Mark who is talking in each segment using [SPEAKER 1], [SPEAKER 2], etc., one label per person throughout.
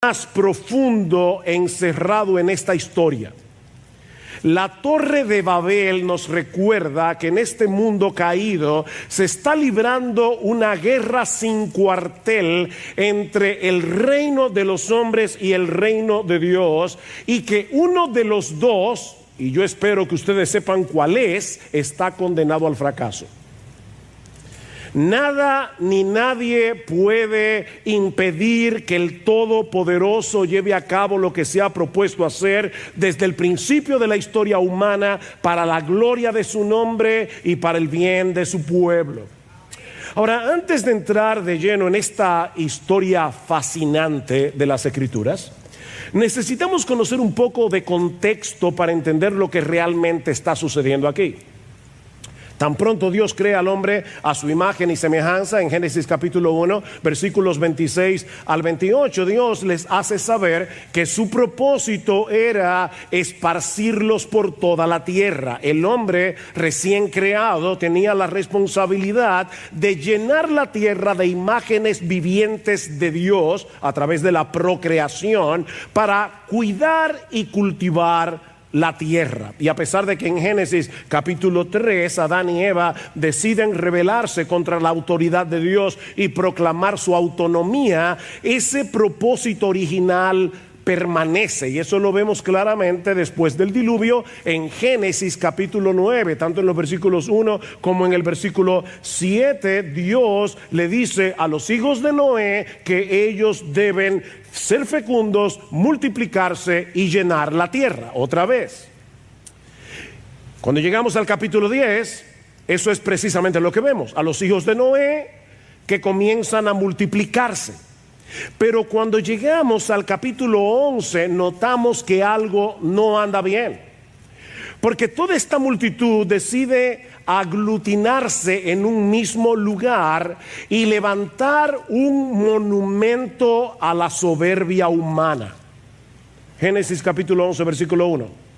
[SPEAKER 1] más profundo encerrado en esta historia. La Torre de Babel nos recuerda que en este mundo caído se está librando una guerra sin cuartel entre el reino de los hombres y el reino de Dios, y que uno de los dos, y yo espero que ustedes sepan cuál es, está condenado al fracaso. Nada ni nadie puede impedir que el Todopoderoso lleve a cabo lo que se ha propuesto hacer desde el principio de la historia humana, para la gloria de su nombre y para el bien de su pueblo. Ahora, antes de entrar de lleno en esta historia fascinante de las Escrituras, necesitamos conocer un poco de contexto para entender lo que realmente está sucediendo aquí. Tan pronto Dios crea al hombre a su imagen y semejanza, en Génesis capítulo 1, versículos 26 al 28, Dios les hace saber que su propósito era esparcirlos por toda la tierra. El hombre recién creado tenía la responsabilidad de llenar la tierra de imágenes vivientes de Dios a través de la procreación, para cuidar y cultivar la tierra. Y a pesar de que en Génesis capítulo 3 Adán y Eva deciden rebelarse contra la autoridad de Dios y proclamar su autonomía, ese propósito original permanece, y eso lo vemos claramente después del diluvio en Génesis capítulo 9, tanto en los versículos 1 como en el versículo 7. Dios le dice a los hijos de Noé que ellos deben ser fecundos, multiplicarse y llenar la tierra. Otra vez, cuando llegamos al capítulo 10, eso es precisamente lo que vemos, a los hijos de Noé que comienzan a multiplicarse. Pero cuando llegamos al capítulo 11, notamos que algo no anda bien, porque toda esta multitud decide aglutinarse en un mismo lugar y levantar un monumento a la soberbia humana. Génesis capítulo 11, versículo 1.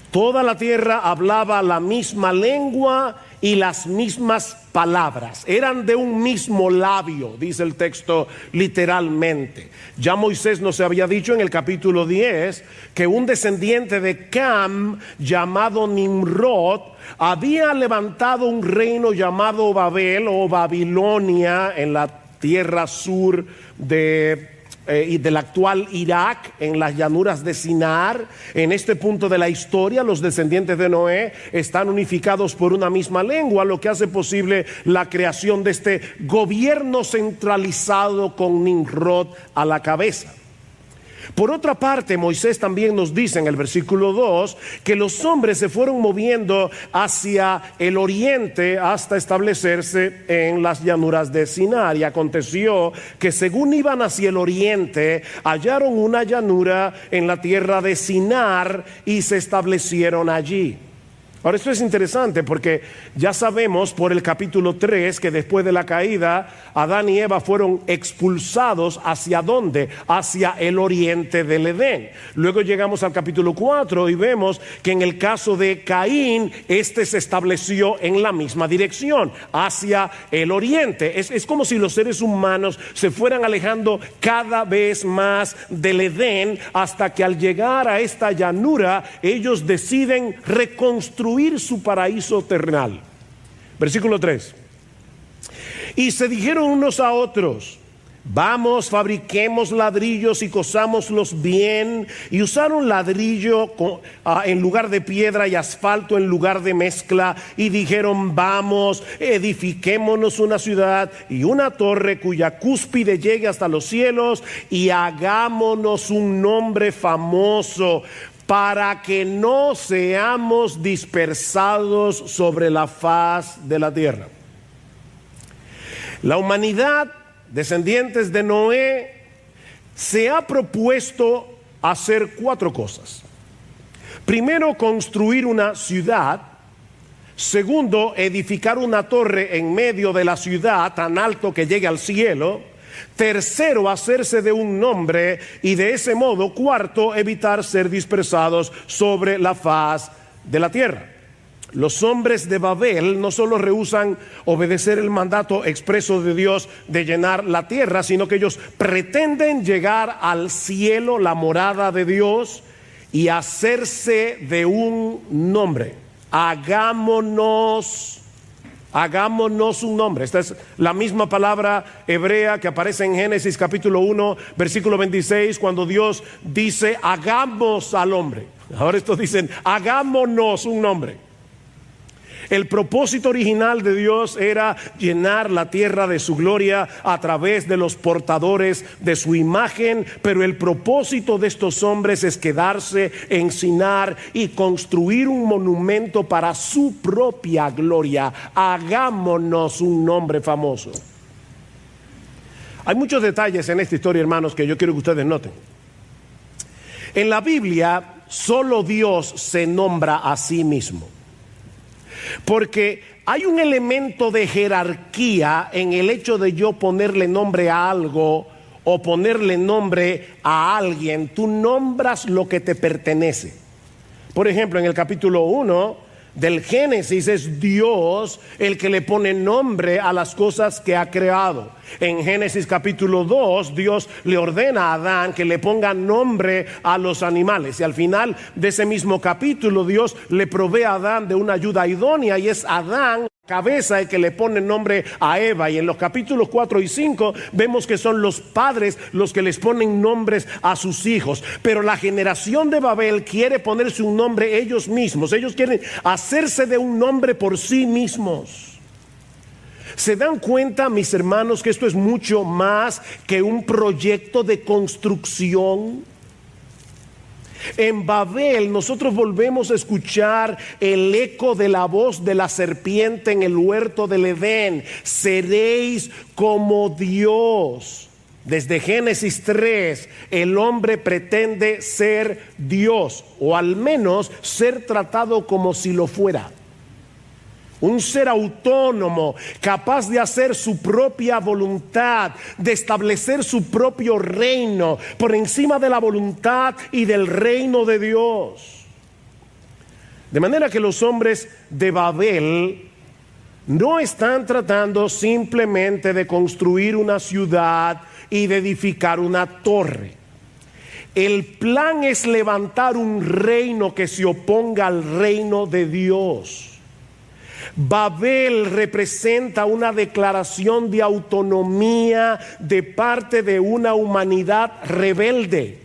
[SPEAKER 1] Toda la tierra hablaba la misma lengua y las mismas palabras, eran de un mismo labio, dice el texto literalmente. Ya Moisés nos había dicho en el capítulo 10 que un descendiente de Cam llamado Nimrod había levantado un reino llamado Babel o Babilonia en la tierra sur y del actual Irak, en las llanuras de Sinar. En este punto de la historia, los descendientes de Noé están unificados por una misma lengua, lo que hace posible la creación de este gobierno centralizado con Nimrod a la cabeza. Por otra parte, Moisés también nos dice en el versículo 2 que los hombres se fueron moviendo hacia el oriente hasta establecerse en las llanuras de Sinar. Y aconteció que según iban hacia el oriente, hallaron una llanura en la tierra de Sinar y se establecieron allí. Ahora, esto es interesante porque ya sabemos por el capítulo 3 que después de la caída, Adán y Eva fueron expulsados. ¿Hacia dónde? Hacia el oriente del Edén. Luego llegamos al capítulo 4 y vemos que en el caso de Caín, este se estableció en la misma dirección, hacia el oriente. Es como si los seres humanos se fueran alejando cada vez más del Edén, hasta que al llegar a esta llanura, ellos deciden reconstruir su paraíso terrenal. Versículo 3. Y se dijeron unos a otros: vamos, fabriquemos ladrillos y cosámoslos bien. Y usaron ladrillo en lugar de piedra y asfalto en lugar de mezcla. Y dijeron: vamos, edifiquémonos una ciudad y una torre cuya cúspide llegue hasta los cielos, y hagámonos un nombre famoso, para que no seamos dispersados sobre la faz de la tierra. La humanidad, descendientes de Noé, se ha propuesto hacer 4 cosas. Primero, construir una ciudad. Segundo, edificar una torre en medio de la ciudad tan alto que llegue al cielo. Tercero, hacerse de un nombre, y de ese modo, cuarto, evitar ser dispersados sobre la faz de la tierra. Los hombres de Babel no solo rehúsan obedecer el mandato expreso de Dios de llenar la tierra, sino que ellos pretenden llegar al cielo, la morada de Dios, y hacerse de un nombre. Hagámonos un nombre. Esta es la misma palabra hebrea que aparece en Génesis capítulo 1, versículo 26, cuando Dios dice, hagamos al hombre. Ahora estos dicen, hagámonos un nombre. El propósito original de Dios era llenar la tierra de su gloria a través de los portadores de su imagen, pero el propósito de estos hombres es quedarse en Sinar y construir un monumento para su propia gloria. Hagámonos un nombre famoso. Hay muchos detalles en esta historia, hermanos, que yo quiero que ustedes noten. En la Biblia, solo Dios se nombra a sí mismo. Porque hay un elemento de jerarquía en el hecho de yo ponerle nombre a algo o ponerle nombre a alguien. Tú nombras lo que te pertenece. Por ejemplo, en el capítulo 1 del Génesis es Dios el que le pone nombre a las cosas que ha creado. En Génesis capítulo 2, Dios le ordena a Adán que le ponga nombre a los animales. Y al final de ese mismo capítulo, Dios le provee a Adán de una ayuda idónea, y es Adán, cabeza, el que le pone nombre a Eva. Y en los capítulos 4 y 5 vemos que son los padres los que les ponen nombres a sus hijos. Pero la generación de Babel quiere ponerse un nombre ellos mismos. Ellos quieren hacerse de un nombre por sí mismos. ¿Se dan cuenta, mis hermanos, que esto es mucho más que un proyecto de construcción? En Babel nosotros volvemos a escuchar el eco de la voz de la serpiente en el huerto del Edén. Seréis como Dios. Desde Génesis 3, el hombre pretende ser Dios, o al menos ser tratado como si lo fuera. Un ser autónomo, capaz de hacer su propia voluntad, de establecer su propio reino por encima de la voluntad y del reino de Dios. De manera que los hombres de Babel no están tratando simplemente de construir una ciudad y de edificar una torre. El plan es levantar un reino que se oponga al reino de Dios. Babel representa una declaración de autonomía de parte de una humanidad rebelde.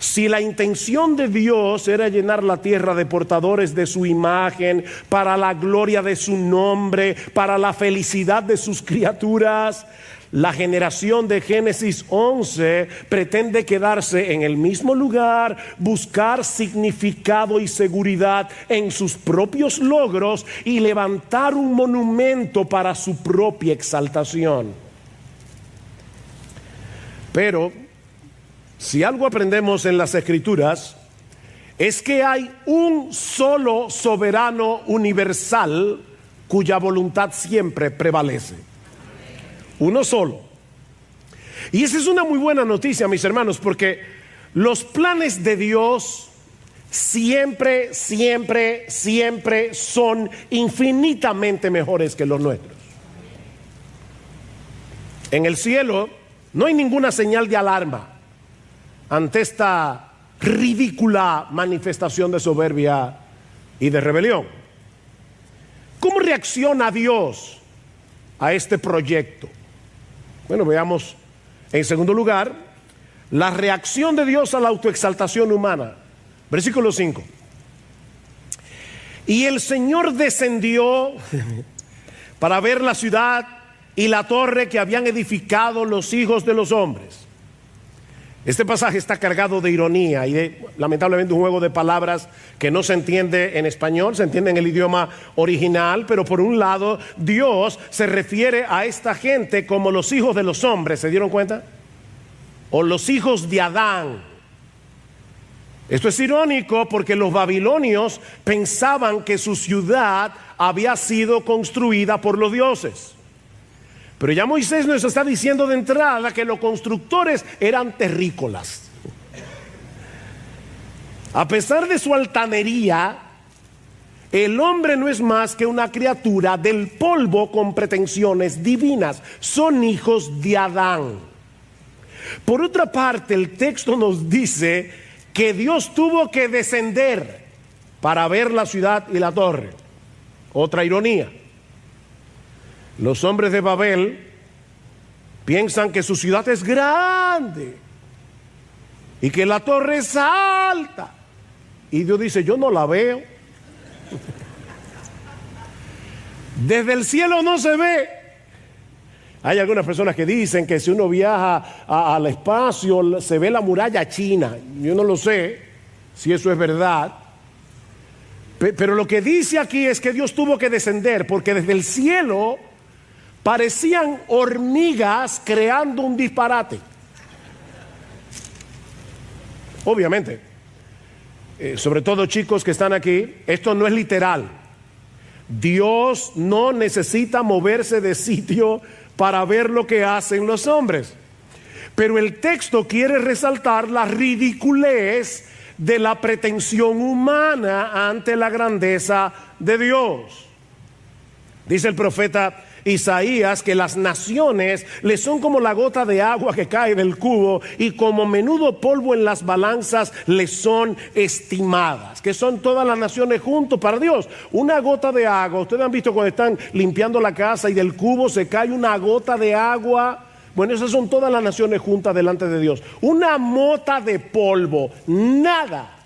[SPEAKER 1] Si la intención de Dios era llenar la tierra de portadores de su imagen, para la gloria de su nombre, para la felicidad de sus criaturas, la generación de Génesis 11 pretende quedarse en el mismo lugar, buscar significado y seguridad en sus propios logros y levantar un monumento para su propia exaltación. Pero si algo aprendemos en las Escrituras, es que hay un solo soberano universal cuya voluntad siempre prevalece. Uno solo. Y esa es una muy buena noticia, mis hermanos, porque los planes de Dios siempre son infinitamente mejores que los nuestros. En el cielo no hay ninguna señal de alarma ante esta ridícula manifestación de soberbia y de rebelión. ¿Cómo reacciona Dios a este proyecto? Bueno, veamos en segundo lugar la reacción de Dios a la autoexaltación humana. Versículo 5. Y el Señor descendió para ver la ciudad y la torre que habían edificado los hijos de los hombres. Este pasaje está cargado de ironía y lamentablemente un juego de palabras que no se entiende en español, se entiende en el idioma original. Pero por un lado, Dios se refiere a esta gente como los hijos de los hombres, ¿se dieron cuenta? O los hijos de Adán. Esto es irónico porque los babilonios pensaban que su ciudad había sido construida por los dioses. Pero ya Moisés nos está diciendo de entrada que los constructores eran terrícolas. A pesar de su altanería El hombre no es más que una criatura del polvo con pretensiones divinas. Son hijos de Adán. Por otra parte, el texto nos dice que Dios tuvo que descender para ver la ciudad y la torre. Otra ironía. Los hombres de Babel piensan que su ciudad es grande y que la torre es alta. Y Dios dice, yo no la veo. Desde el cielo no se ve. Hay algunas personas que dicen que si uno viaja al espacio se ve la muralla china. Yo no lo sé si eso es verdad. Pero lo que dice aquí es que Dios tuvo que descender porque desde el cielo parecían hormigas creando un disparate. Obviamente, sobre todo chicos que están aquí, esto no es literal. Dios no necesita moverse de sitio para ver lo que hacen los hombres. Pero el texto quiere resaltar la ridiculez de la pretensión humana ante la grandeza de Dios. Dice el profeta Isaías que las naciones le son como la gota de agua que cae del cubo y como menudo polvo en las balanzas le son estimadas. Que son todas las naciones juntos para Dios. Una gota de agua, ustedes han visto cuando están limpiando la casa y del cubo se cae una gota de agua. Bueno, esas son todas las naciones juntas delante de Dios. Una mota de polvo, nada.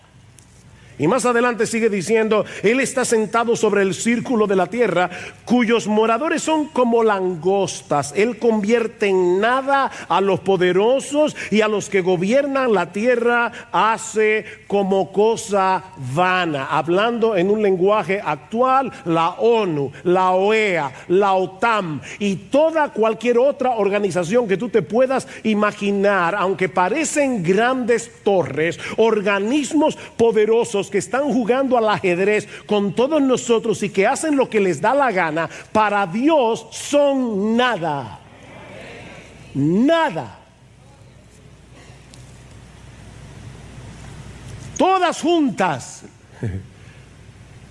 [SPEAKER 1] Y más adelante sigue diciendo, Él está sentado sobre el círculo de la tierra, cuyos moradores son como langostas. Él convierte en nada a los poderosos y a los que gobiernan la tierra hace como cosa vana. Hablando en un lenguaje actual, la ONU, la OEA, la OTAN y cualquier otra organización que tú te puedas imaginar, aunque parecen grandes torres, organismos poderosos que están jugando al ajedrez con todos nosotros y que hacen lo que les da la gana, para Dios son nada. Nada. Todas juntas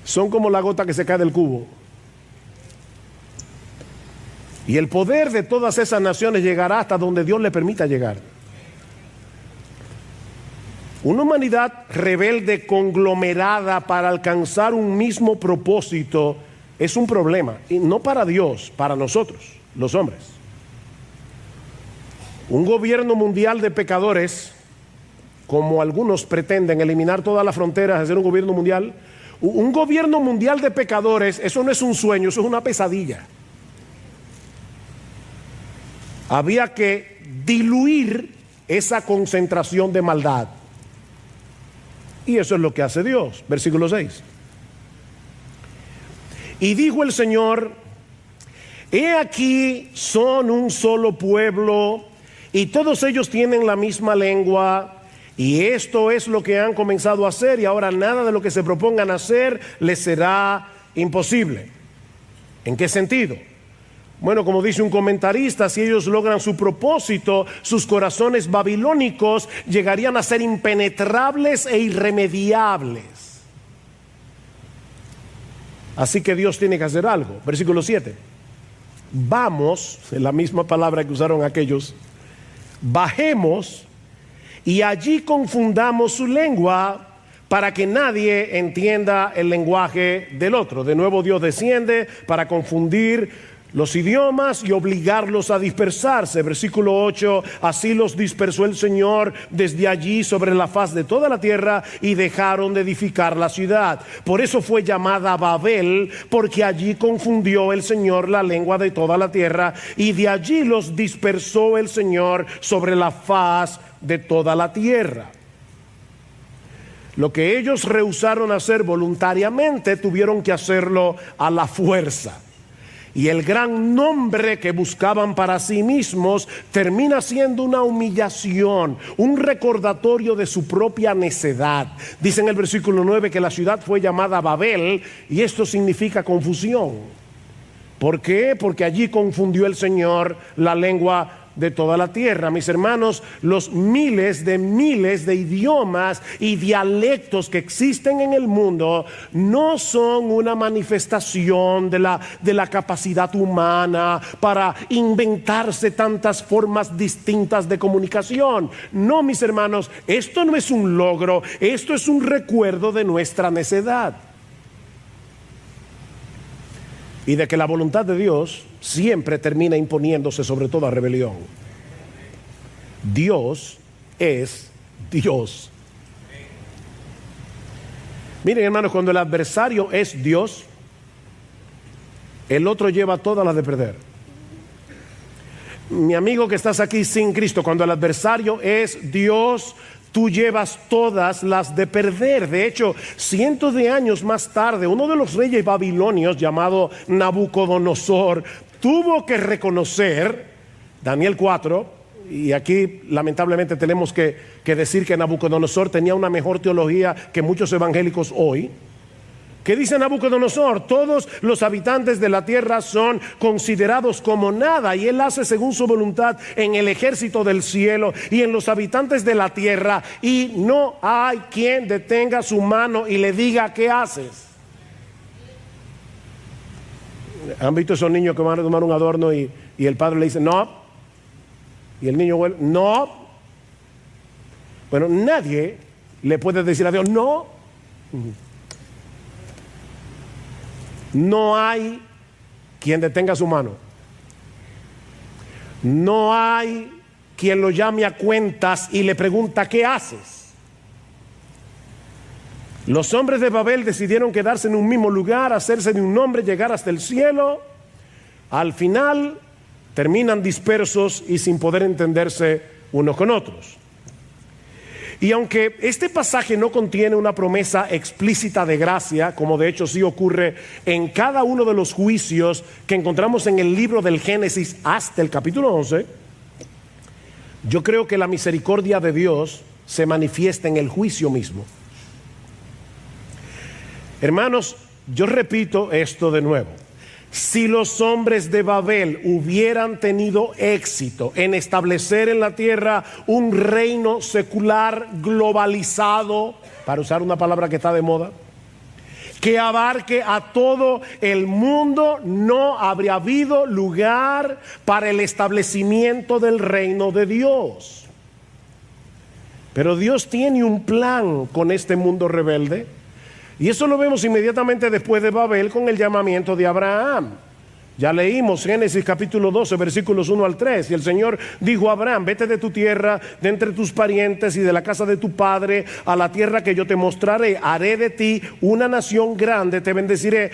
[SPEAKER 1] son como la gota que se cae del cubo. Y el poder de todas esas naciones llegará hasta donde Dios le permita llegar. Una humanidad rebelde conglomerada para alcanzar un mismo propósito es un problema, y no para Dios, para nosotros, los hombres. Un gobierno mundial de pecadores, como algunos pretenden eliminar todas las fronteras, hacer un gobierno mundial de pecadores, eso no es un sueño, eso es una pesadilla. Había que diluir esa concentración de maldad. Y eso es lo que hace Dios. Versículo 6. Y dijo el Señor, he aquí son un solo pueblo y todos ellos tienen la misma lengua, y esto es lo que han comenzado a hacer, y ahora nada de lo que se propongan hacer les será imposible. ¿En qué sentido? Bueno, como dice un comentarista, si ellos logran su propósito, sus corazones babilónicos llegarían a ser impenetrables e irremediables. Así que Dios tiene que hacer algo. Versículo 7. Vamos, es la misma palabra que usaron aquellos, bajemos y allí confundamos su lengua para que nadie entienda el lenguaje del otro. De nuevo Dios desciende para confundir los idiomas y obligarlos a dispersarse. Versículo 8, así los dispersó el Señor desde allí sobre la faz de toda la tierra y dejaron de edificar la ciudad. Por eso fue llamada Babel, porque allí confundió el Señor la lengua de toda la tierra, y de allí los dispersó el Señor sobre la faz de toda la tierra. Lo que ellos rehusaron hacer voluntariamente, tuvieron que hacerlo a la fuerza. Y el gran nombre que buscaban para sí mismos termina siendo una humillación, un recordatorio de su propia necedad. Dice en el versículo 9 que la ciudad fue llamada Babel, y esto significa confusión. ¿Por qué? Porque allí confundió el Señor la lengua de toda la tierra. Mis hermanos, los miles de idiomas y dialectos que existen en el mundo no son una manifestación de la capacidad humana para inventarse tantas formas distintas de comunicación. No, mis hermanos, esto no es un logro, esto es un recuerdo de nuestra necedad y de que la voluntad de Dios siempre termina imponiéndose sobre toda rebelión. Dios es Dios. Miren, hermanos, cuando el adversario es Dios, el otro lleva todas las de perder. Mi amigo que estás aquí sin Cristo, cuando el adversario es Dios, tú llevas todas las de perder. De hecho, cientos de años más tarde, uno de los reyes babilonios llamado Nabucodonosor tuvo que reconocer, Daniel 4, y aquí lamentablemente tenemos que decir que Nabucodonosor tenía una mejor teología que muchos evangélicos hoy. ¿Qué dice Nabucodonosor? Todos los habitantes de la tierra son considerados como nada, y él hace según su voluntad en el ejército del cielo y en los habitantes de la tierra, y no hay quien detenga su mano y le diga: ¿qué haces? ¿Han visto esos niños que van a tomar un adorno y el padre le dice no? Y el niño vuelve, no. Bueno, nadie le puede decir a Dios no. No hay quien detenga su mano. No hay quien lo llame a cuentas y le pregunta: ¿qué haces? Los hombres de Babel decidieron quedarse en un mismo lugar, hacerse de un nombre, llegar hasta el cielo. Al final terminan dispersos y sin poder entenderse unos con otros. Y aunque este pasaje no contiene una promesa explícita de gracia, como de hecho sí ocurre en cada uno de los juicios que encontramos en el libro del Génesis hasta el capítulo 11, yo creo que la misericordia de Dios se manifiesta en el juicio mismo. Hermanos, yo repito esto de nuevo. Si los hombres de Babel hubieran tenido éxito en establecer en la tierra un reino secular globalizado, para usar una palabra que está de moda, que abarque a todo el mundo, no habría habido lugar para el establecimiento del reino de Dios. Pero Dios tiene un plan con este mundo rebelde. Y eso lo vemos inmediatamente después de Babel con el llamamiento de Abraham. Ya leímos Génesis capítulo 12, versículos 1 al 3. Y el Señor dijo a Abraham: vete de tu tierra, de entre tus parientes y de la casa de tu padre, a la tierra que yo te mostraré. Haré de ti una nación grande, te bendeciré,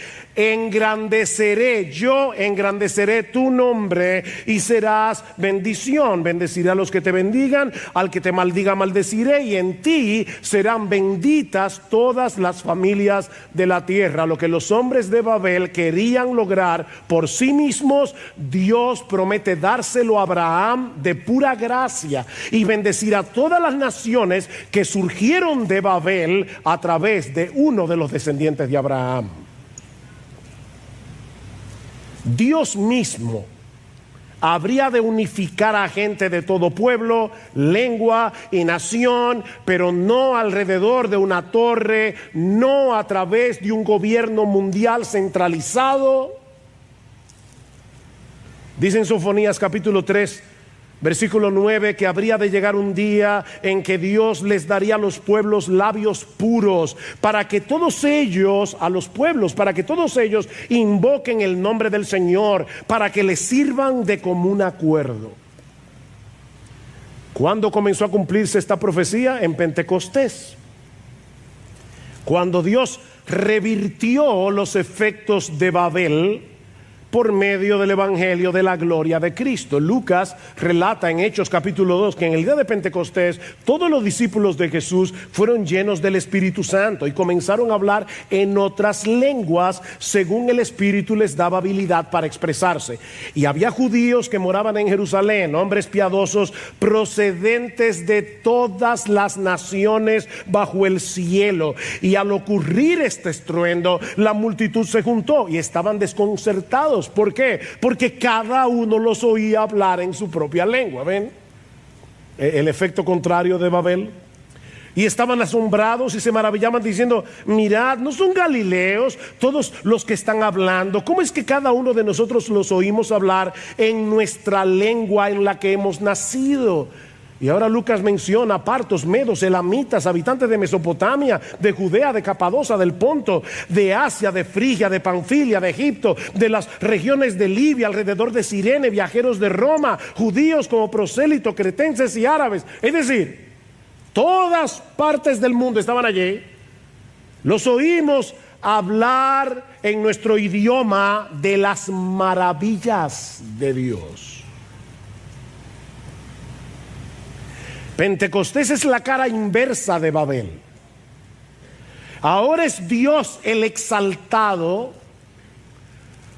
[SPEAKER 1] yo engrandeceré tu nombre y serás bendición. Bendeciré a los que te bendigan, al que te maldiga maldeciré, y en ti serán benditas todas las familias de la tierra. Lo que los hombres de Babel querían lograr por sí mismos, Dios promete dárselo a Abraham de pura gracia y bendecir a todas las naciones que surgieron de Babel a través de uno de los descendientes de Abraham. Dios mismo habría de unificar a gente de todo pueblo, lengua y nación, pero no alrededor de una torre, no a través de un gobierno mundial centralizado. Dice en Sofonías capítulo 3, versículo 9, que habría de llegar un día en que Dios les daría a los pueblos labios puros, para que todos ellos, a los pueblos, para que todos ellos invoquen el nombre del Señor, para que les sirvan de común acuerdo. ¿Cuándo comenzó a cumplirse esta profecía? En Pentecostés, cuando Dios revirtió los efectos de Babel por medio del evangelio de la gloria de Cristo. Lucas relata en Hechos capítulo 2 que en el día de Pentecostés todos los discípulos de Jesús fueron llenos del Espíritu Santo y comenzaron a hablar en otras lenguas según el Espíritu les daba habilidad para expresarse. Y había judíos que moraban en Jerusalén, hombres piadosos procedentes de todas las naciones bajo el cielo. Y al ocurrir este estruendo, la multitud se juntó y estaban desconcertados asombrados. ¿Por qué? Porque cada uno los oía hablar en su propia lengua. ¿Ven? El efecto contrario de Babel. Y estaban asombrados y se maravillaban diciendo: mirad, ¿no son galileos todos los que están hablando? ¿Cómo es que cada uno de nosotros los oímos hablar en nuestra lengua en la que hemos nacido? Y ahora Lucas menciona partos, medos, elamitas, habitantes de Mesopotamia, de Judea, de Capadocia, del Ponto, de Asia, de Frigia, de Panfilia, de Egipto, de las regiones de Libia, alrededor de Cirene, viajeros de Roma, judíos como prosélitos, cretenses y árabes. Es decir, todas partes del mundo estaban allí. Los oímos hablar en nuestro idioma de las maravillas de Dios. Pentecostés es la cara inversa de Babel. Ahora es Dios el exaltado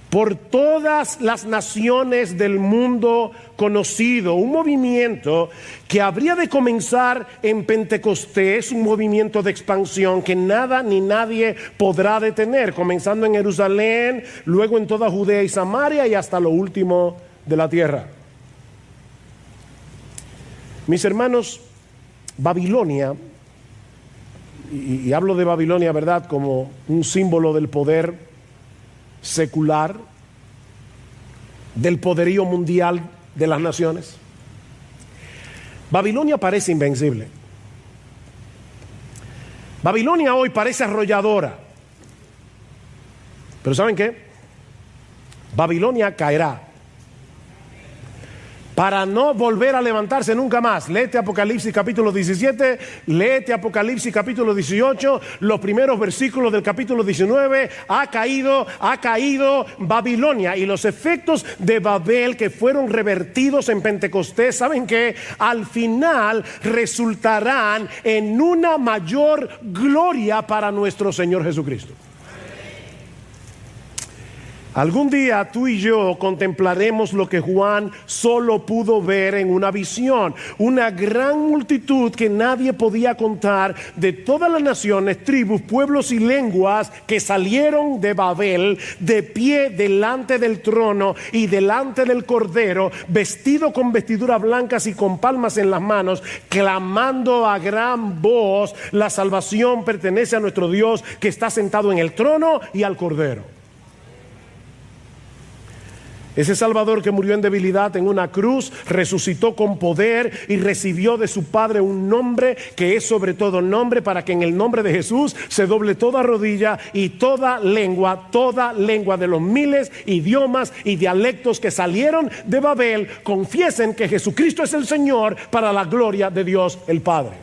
[SPEAKER 1] por todas las naciones del mundo conocido. Un movimiento que habría de comenzar en Pentecostés, un movimiento de expansión que nada ni nadie podrá detener, comenzando en Jerusalén, luego en toda Judea y Samaria y hasta lo último de la tierra. Mis hermanos, Babilonia, y hablo de Babilonia, ¿verdad?, como un símbolo del poder secular, del poderío mundial de las naciones. Babilonia parece invencible. Babilonia hoy parece arrolladora. Pero ¿saben qué? Babilonia caerá para no volver a levantarse nunca más. Léete Apocalipsis capítulo 17, léete Apocalipsis capítulo 18, los primeros versículos del capítulo 19. Ha caído Babilonia. Y los efectos de Babel que fueron revertidos en Pentecostés, ¿saben qué? Al final resultarán en una mayor gloria para nuestro Señor Jesucristo. Algún día tú y yo contemplaremos lo que Juan solo pudo ver en una visión. Una gran multitud que nadie podía contar, de todas las naciones, tribus, pueblos y lenguas, que salieron de Babel de pie delante del trono y delante del Cordero, vestido con vestiduras blancas y con palmas en las manos, clamando a gran voz: la salvación pertenece a nuestro Dios que está sentado en el trono y al Cordero. Ese Salvador que murió en debilidad en una cruz, resucitó con poder y recibió de su Padre un nombre que es sobre todo nombre, para que en el nombre de Jesús se doble toda rodilla y toda lengua de los miles idiomas y dialectos que salieron de Babel, confiesen que Jesucristo es el Señor, para la gloria de Dios el Padre.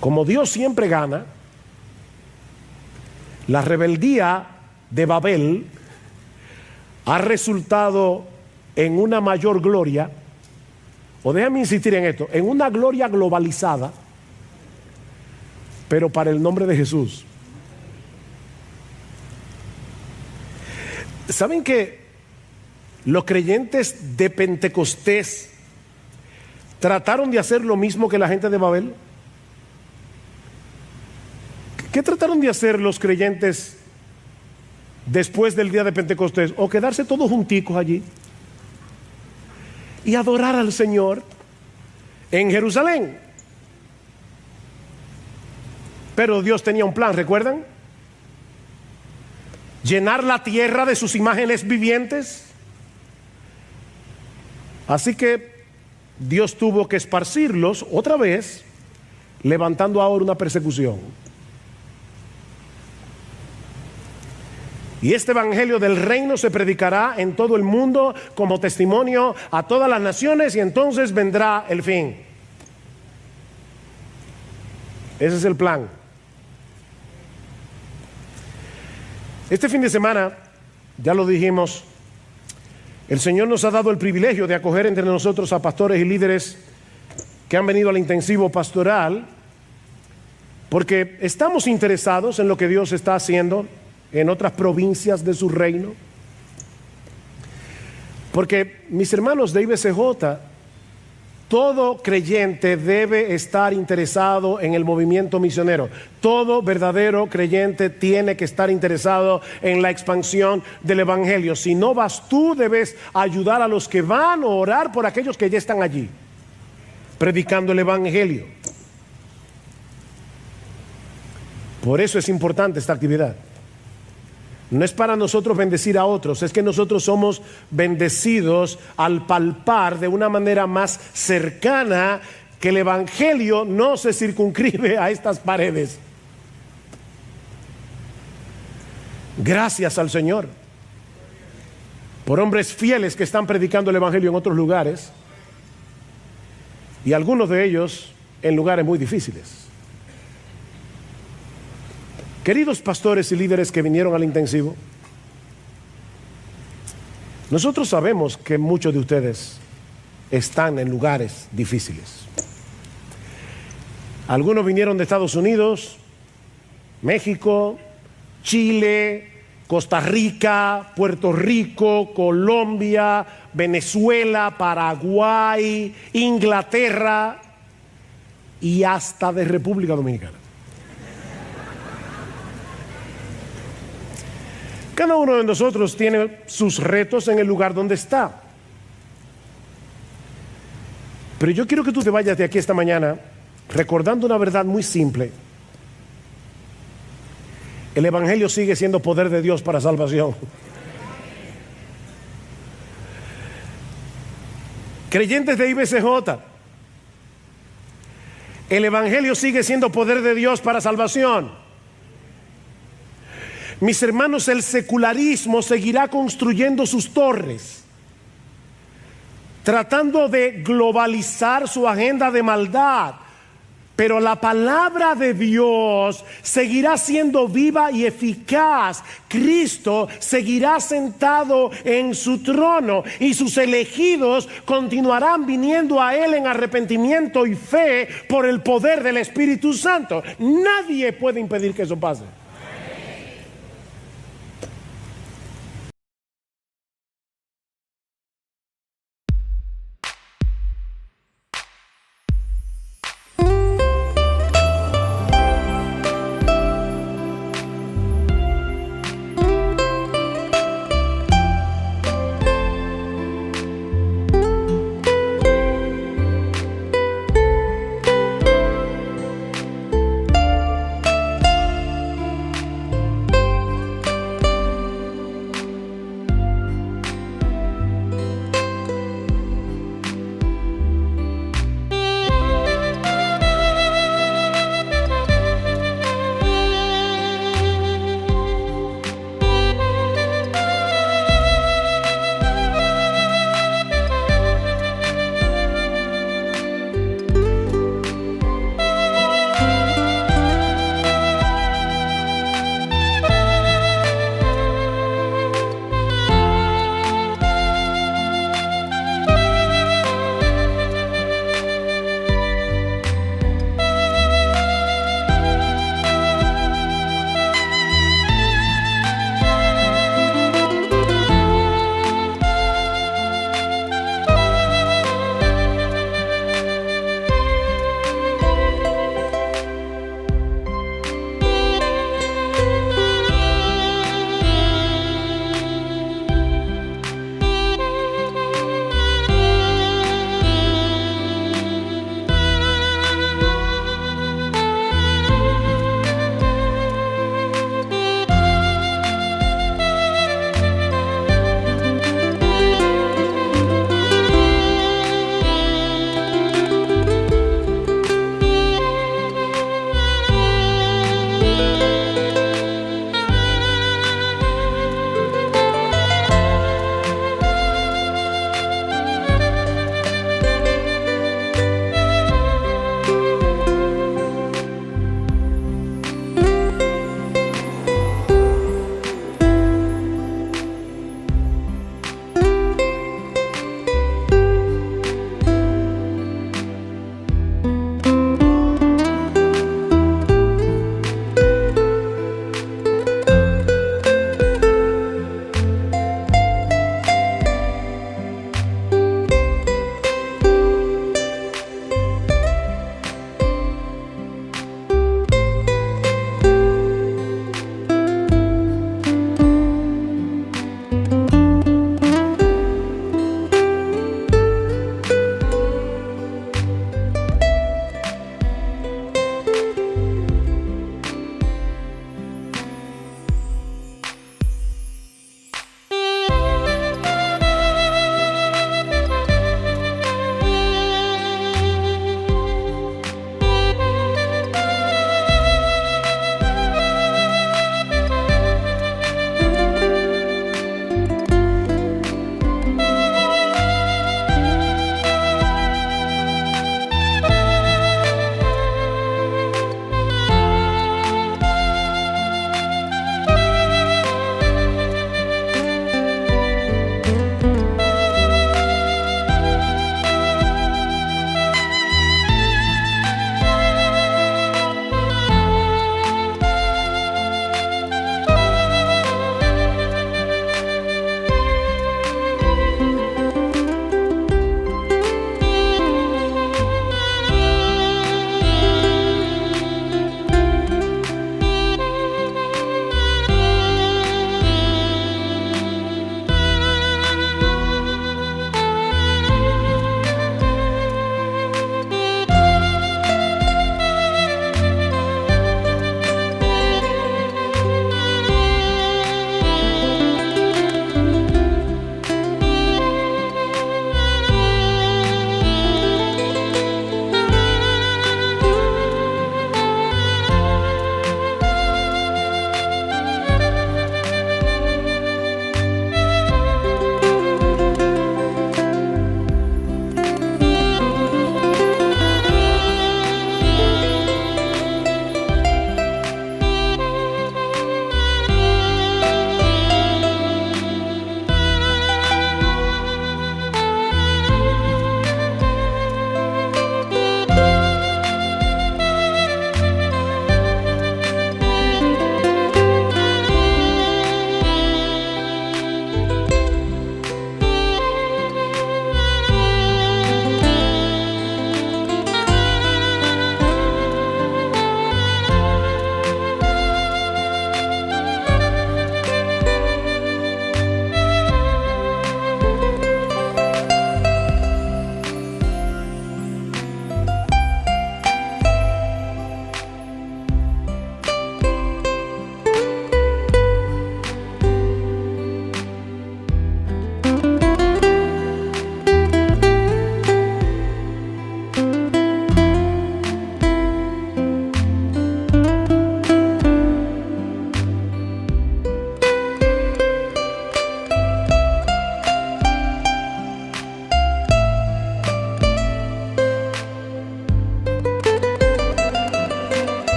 [SPEAKER 1] Como Dios siempre gana, la rebeldía de Babel ha resultado en una mayor gloria, o déjame insistir en esto, en una gloria globalizada, pero para el nombre de Jesús. ¿Saben que los creyentes de Pentecostés trataron de hacer lo mismo que la gente de Babel? ¿Qué trataron de hacer los creyentes después del día de Pentecostés? O quedarse todos junticos allí y adorar al Señor en Jerusalén. Pero Dios tenía un plan, ¿recuerdan? Llenar la tierra de sus imágenes vivientes. Así que Dios tuvo que esparcirlos otra vez, levantando ahora una persecución. Y este evangelio del reino se predicará en todo el mundo como testimonio a todas las naciones, y entonces vendrá el fin. Ese es el plan. Este fin de semana, ya lo dijimos, el Señor nos ha dado el privilegio de acoger entre nosotros a pastores y líderes que han venido al intensivo pastoral, porque estamos interesados en lo que Dios está haciendo en otras provincias de su reino. Porque mis hermanos de IBCJ Todo creyente debe estar interesado en el movimiento misionero. Todo verdadero creyente tiene que estar interesado en la expansión del evangelio. Si no vas tú, debes ayudar a los que van o orar por aquellos que ya están allí, predicando el evangelio. Por eso es importante esta actividad. No es para nosotros bendecir a otros, es que nosotros somos bendecidos al palpar de una manera más cercana que el evangelio no se circunscribe a estas paredes. Gracias al Señor por hombres fieles que están predicando el evangelio en otros lugares, y algunos de ellos en lugares muy difíciles. Queridos pastores y líderes que vinieron al intensivo, nosotros sabemos que muchos de ustedes están en lugares difíciles. Algunos vinieron de Estados Unidos, México, Chile, Costa Rica, Puerto Rico, Colombia, Venezuela, Paraguay, Inglaterra y hasta de República Dominicana. Cada uno de nosotros tiene sus retos en el lugar donde está. Pero yo quiero que tú te vayas de aquí esta mañana recordando una verdad muy simple. El evangelio sigue siendo poder de Dios para salvación. Creyentes de IBCJ, el evangelio sigue siendo poder de Dios para salvación. Mis hermanos, el secularismo seguirá construyendo sus torres, tratando de globalizar su agenda de maldad, pero la palabra de Dios seguirá siendo viva y eficaz. Cristo seguirá sentado en su trono y sus elegidos continuarán viniendo a Él en arrepentimiento y fe por el poder del Espíritu Santo. Nadie puede impedir que eso pase.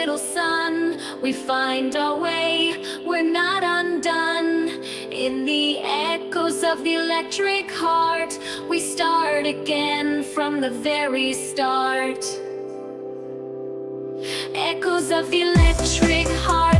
[SPEAKER 2] little sun, we find our way, we're not undone. In the echoes of the electric heart, we start again from the very start. Echoes of the electric heart.